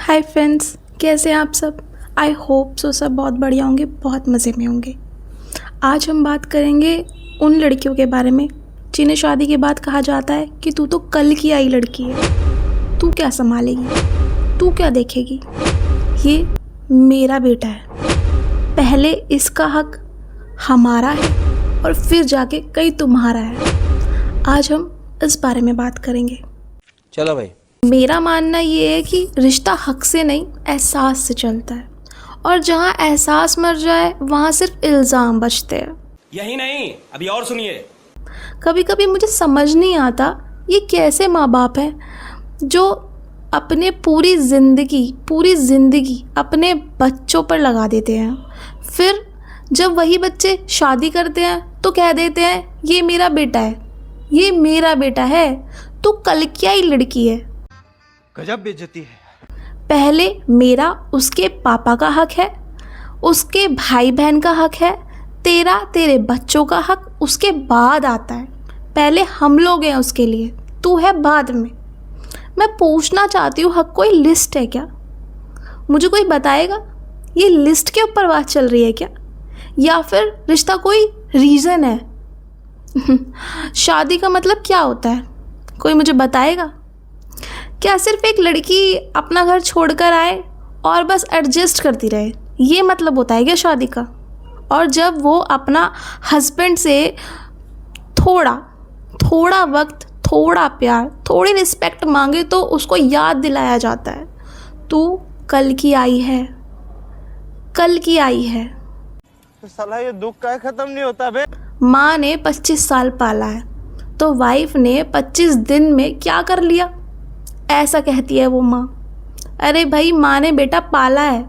Hi friends, कैसे हैं आप सब। आई होप सो सब बहुत बढ़िया होंगे, बहुत मज़े में होंगे। आज हम बात करेंगे उन लड़कियों के बारे में जिन्हें शादी के बाद कहा जाता है कि तू तो कल की आई लड़की है, तू क्या संभालेगी, तू क्या देखेगी। ये मेरा बेटा है, पहले इसका हक हमारा है और फिर जाके कहीं तुम्हारा है। आज हम इस बारे में बात करेंगे। चलो भाई। मेरा मानना ये है कि रिश्ता हक से नहीं एहसास से चलता है, और जहाँ एहसास मर जाए वहाँ सिर्फ इल्ज़ाम बचते हैं। यही नहीं, अभी और सुनिए। कभी कभी मुझे समझ नहीं आता ये कैसे माँ बाप हैं जो अपने पूरी ज़िंदगी अपने बच्चों पर लगा देते हैं। फिर जब वही बच्चे शादी करते हैं तो कह देते हैं ये मेरा बेटा है, ये मेरा बेटा है, तो कल की आई लड़की है। गजब बेइज्जती है। पहले मेरा उसके पापा का हक है, उसके भाई बहन का हक है, तेरे बच्चों का हक उसके बाद आता है। पहले हम लोग हैं उसके लिए, तू है बाद में। मैं पूछना चाहती हूँ, हक कोई लिस्ट है क्या? मुझे कोई बताएगा ये लिस्ट के ऊपर बात चल रही है क्या, या फिर रिश्ता कोई रीज़न है? शादी का मतलब क्या होता है, कोई मुझे बताएगा? क्या सिर्फ एक लड़की अपना घर छोड़कर आए और बस एडजस्ट करती रहे, ये मतलब होता है क्या शादी का? और जब वो अपना हस्बैंड से थोड़ा वक्त, थोड़ा प्यार, थोड़ी रिस्पेक्ट मांगे तो उसको याद दिलाया जाता है तू कल की आई है, कल की आई है। तो साला ये दुख का खत्म नहीं होता बे। माँ ने 25 साल पाला है तो वाइफ ने 25 दिन में क्या कर लिया, ऐसा कहती है वो माँ। अरे भाई, माँ ने बेटा पाला है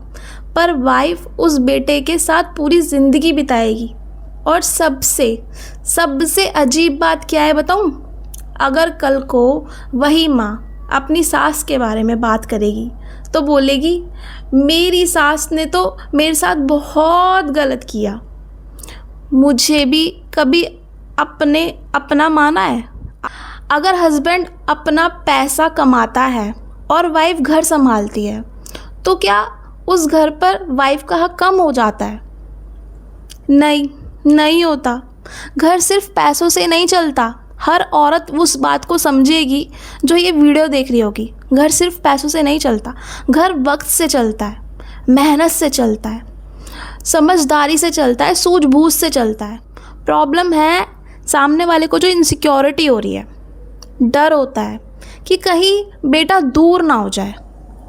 पर वाइफ उस बेटे के साथ पूरी ज़िंदगी बिताएगी। और सबसे अजीब बात क्या है बताऊँ? अगर कल को वही माँ अपनी सास के बारे में बात करेगी तो बोलेगी मेरी सास ने तो मेरे साथ बहुत गलत किया। मुझे भी कभी अपना माना है? अगर हस्बैंड अपना पैसा कमाता है और वाइफ घर संभालती है तो क्या उस घर पर वाइफ का हक कम हो जाता है? नहीं होता। घर सिर्फ पैसों से नहीं चलता। हर औरत उस बात को समझेगी जो ये वीडियो देख रही होगी। घर सिर्फ पैसों से नहीं चलता, घर वक्त से चलता है, मेहनत से चलता है, समझदारी से चलता है, सूझबूझ से चलता है। प्रॉब्लम है सामने वाले को जो इनसिक्योरिटी हो रही है, डर होता है कि कहीं बेटा दूर ना हो जाए,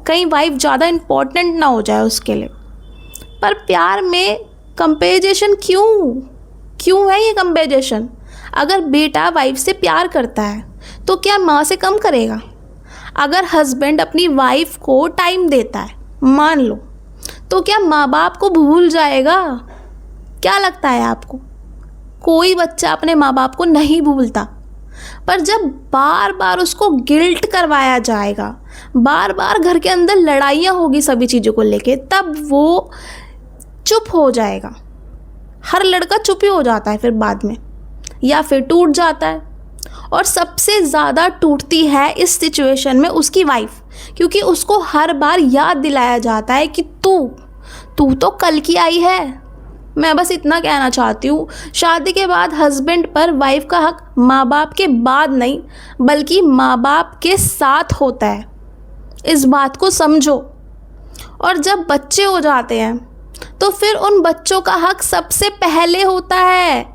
कहीं वाइफ ज़्यादा इम्पोर्टेंट ना हो जाए उसके लिए। पर प्यार में कंपैरिजन क्यों है ये कंपैरिजन? अगर बेटा वाइफ से प्यार करता है तो क्या माँ से कम करेगा? अगर हस्बैंड अपनी वाइफ को टाइम देता है मान लो, तो क्या माँ बाप को भूल जाएगा? क्या लगता है आपको? कोई बच्चा अपने माँ बाप को नहीं भूलता, पर जब बार बार उसको गिल्ट करवाया जाएगा, बार बार घर के अंदर लड़ाइयाँ होगी सभी चीज़ों को लेके, तब वो चुप हो जाएगा। हर लड़का चुप ही हो जाता है फिर बाद में, या फिर टूट जाता है। और सबसे ज़्यादा टूटती है इस सिचुएशन में उसकी वाइफ, क्योंकि उसको हर बार याद दिलाया जाता है कि तू तो कल की आई है। मैं बस इतना कहना चाहती हूँ, शादी के बाद हस्बैंड पर वाइफ का हक माँ बाप के बाद नहीं बल्कि माँ बाप के साथ होता है। इस बात को समझो। और जब बच्चे हो जाते हैं तो फिर उन बच्चों का हक सबसे पहले होता है,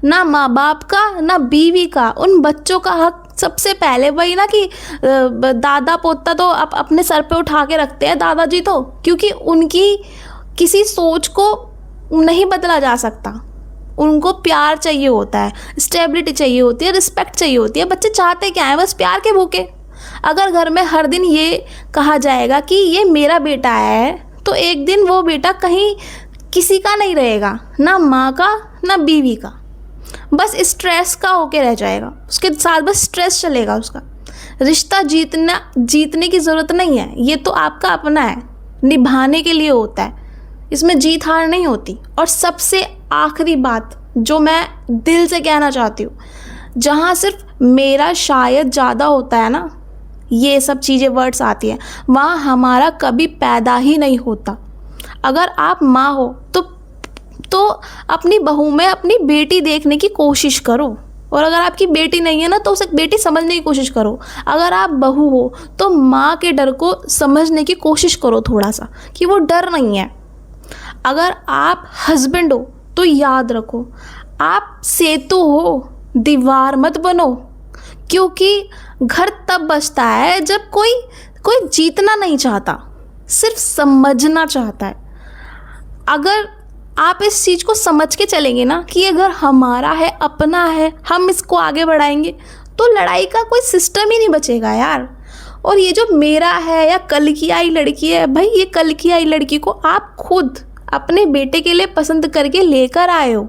ना माँ बाप का ना बीवी का। उन बच्चों का हक सबसे पहले। वही ना कि दादा पोता तो अपने सर पे उठा के रखते हैं दादाजी, तो क्योंकि उनकी किसी सोच को नहीं बदला जा सकता। उनको प्यार चाहिए होता है, स्टेबिलिटी चाहिए होती है, रिस्पेक्ट चाहिए होती है। बच्चे चाहते क्या है? बस प्यार के भूखे। अगर घर में हर दिन ये कहा जाएगा कि ये मेरा बेटा है, तो एक दिन वो बेटा कहीं किसी का नहीं रहेगा, ना माँ का ना बीवी का, बस स्ट्रेस का होके रह जाएगा। उसके साथ बस स्ट्रेस चलेगा उसका। रिश्ता जीतने की ज़रूरत नहीं है, ये तो आपका अपना है, निभाने के लिए होता है, इसमें जीत हार नहीं होती। और सबसे आखिरी बात जो मैं दिल से कहना चाहती हूँ, जहाँ सिर्फ मेरा शायद ज़्यादा होता है ना, ये सब चीज़ें वर्ड्स आती हैं, वहाँ हमारा कभी पैदा ही नहीं होता। अगर आप माँ हो तो अपनी बहू में अपनी बेटी देखने की कोशिश करो, और अगर आपकी बेटी नहीं है ना तो उसे बेटी समझने की कोशिश करो। अगर आप बहू हो तो माँ के डर को समझने की कोशिश करो थोड़ा सा, कि वो डर नहीं है। अगर आप हस्बैंड हो तो याद रखो, आप सेतु हो, दीवार मत बनो, क्योंकि घर तब बचता है जब कोई जीतना नहीं चाहता, सिर्फ समझना चाहता है। अगर आप इस चीज़ को समझ के चलेंगे ना कि ये घर हमारा है, अपना है, हम इसको आगे बढ़ाएंगे, तो लड़ाई का कोई सिस्टम ही नहीं बचेगा यार। और ये जो मेरा है या कल की आई लड़की है, भाई ये कल की आई लड़की को आप खुद अपने बेटे के लिए पसंद करके लेकर आए हो।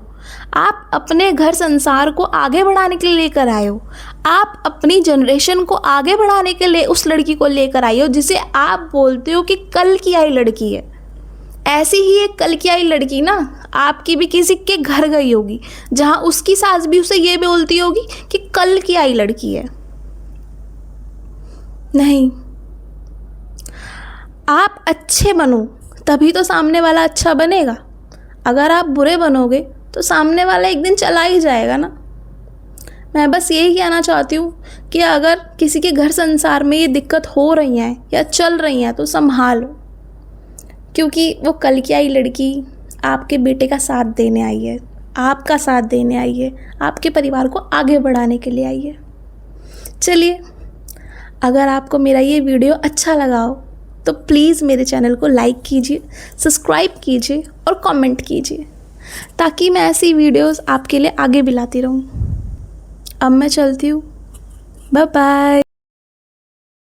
आप अपने घर संसार को आगे बढ़ाने के लिए लेकर आए हो। आप अपनी जनरेशन को आगे बढ़ाने के लिए उस लड़की को लेकर आए हो जिसे आप बोलते हो कि कल की आई लड़की है। ऐसी ही एक कल की आई लड़की ना आपकी भी किसी के घर गई होगी, जहाँ उसकी सास भी उसे ये बोलती होगी कि कल की आई लड़की है। नहीं, आप अच्छे बनो तभी तो सामने वाला अच्छा बनेगा। अगर आप बुरे बनोगे तो सामने वाला एक दिन चला ही जाएगा ना। मैं बस यही कहना चाहती हूँ कि अगर किसी के घर संसार में ये दिक्कत हो रही है या चल रही हैं तो संभालो, क्योंकि वो कल की आई लड़की आपके बेटे का साथ देने आई है, आपका साथ देने आई है, आपके परिवार को आगे बढ़ाने के लिए आई है। चलिए, अगर आपको मेरा ये वीडियो अच्छा लगा हो तो प्लीज़ मेरे चैनल को लाइक कीजिए, सब्सक्राइब कीजिए और कमेंट कीजिए, ताकि मैं ऐसी वीडियोस आपके लिए आगे भी लाती रहूँ। अब मैं चलती हूँ, बाय बाय।